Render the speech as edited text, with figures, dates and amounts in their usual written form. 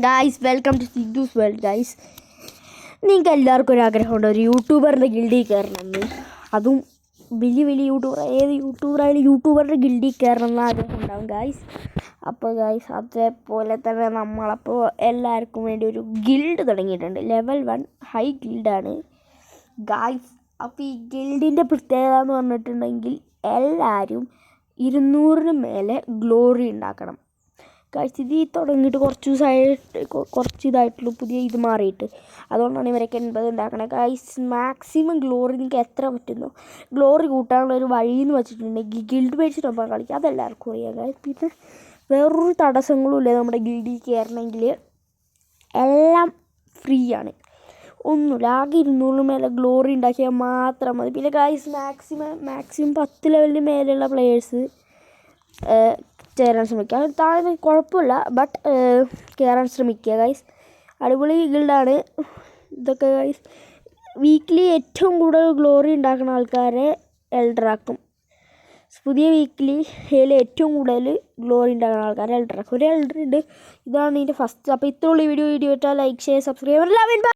Guys welcome to Sidhu's world. Guys, നിങ്ങൾക്ക് എല്ലാവർക്കും ഒരു ആഗ്രഹമുണ്ട് ഒരു യൂട്യൂബറിൻ്റെ ഗിൽഡിൽ കയറണമെന്ന്. അതും വലിയ വലിയ യൂട്യൂബർ, ഏത് യൂട്യൂബറായാലും യൂട്യൂബറിൻ്റെ ഗിൽഡിൽ കയറണം എന്ന് ആഗ്രഹം ഉണ്ടാവും ഗായ്സ്. അപ്പോൾ ഗായ്സ്, അതേപോലെ തന്നെ നമ്മളപ്പോൾ എല്ലാവർക്കും വേണ്ടി ഒരു ഗിൽഡ് തുടങ്ങിയിട്ടുണ്ട്. ലെവൽ 1 ഹൈ ഗിൽഡാണ് ഗായ്സ്. അപ്പോൾ ഈ ഗിൽഡിൻ്റെ പ്രത്യേകത എന്ന് പറഞ്ഞിട്ടുണ്ടെങ്കിൽ എല്ലാവരും 200 മേലെ ഗ്ലോറി ഉണ്ടാക്കണം ഗായ്സ്. ഇത് തുടങ്ങിയിട്ട് കുറച്ച് ഇതായിട്ടുള്ളൂ, പുതിയ ഇത് മാറിയിട്ട്. അതുകൊണ്ടാണ് ഇവരൊക്കെ 80 ഉണ്ടാക്കണേ ഗായ്സ്. മാക്സിമം ഗ്ലോറി നിങ്ങൾക്ക് എത്ര പറ്റുന്നു ഗ്ലോറി കൂട്ടാനുള്ള ഒരു വഴി എന്ന് വെച്ചിട്ടുണ്ടെങ്കിൽ ഗിൽഡ് മേടിച്ചിട്ടൊപ്പം കളിക്കുക. അതെല്ലാവർക്കും അറിയാം ഗായ്സ്. പിന്നെ വേറൊരു തടസ്സങ്ങളും ഇല്ല. നമ്മുടെ ഗിൽഡിൽ കയറണമെങ്കിൽ എല്ലാം ഫ്രീ ആണ്, ഒന്നുമില്ല. ആകെ 200 മേലെ ഗ്ലോറി ഉണ്ടാക്കിയാൽ മാത്രം മതി. പിന്നെ ഗായ്സ്, മാക്സിമം 10 ലെവലിന് മേലെയുള്ള പ്ലെയേഴ്സ് കയറാൻ ശ്രമിക്കുക. താഴെ കുഴപ്പമില്ല, ബട്ട് കയറാൻ ശ്രമിക്കുക ഗൈസ്. അടിപൊളി ഗിൽഡാണ് ഇതൊക്കെ ഗൈസ്. വീക്കിലി ഏറ്റവും കൂടുതൽ ഗ്ലോറി ഉണ്ടാക്കുന്ന ആൾക്കാരെ എൽഡറാക്കും. പുതിയ വീക്കിലിയിൽ ഏറ്റവും കൂടുതൽ ഗ്ലോറി ഉണ്ടാക്കുന്ന ആൾക്കാരെ എൽഡറാക്കും. ഒരു എൽഡർ ഉണ്ട്, ഇതാണ് ഇതിൻ്റെ ഫസ്റ്റ്. അപ്പോൾ ഇത്രയുള്ള വീഡിയോ ഇട്ടാൽ ലൈക്ക്, ഷെയർ, സബ്സ്ക്രൈബ്.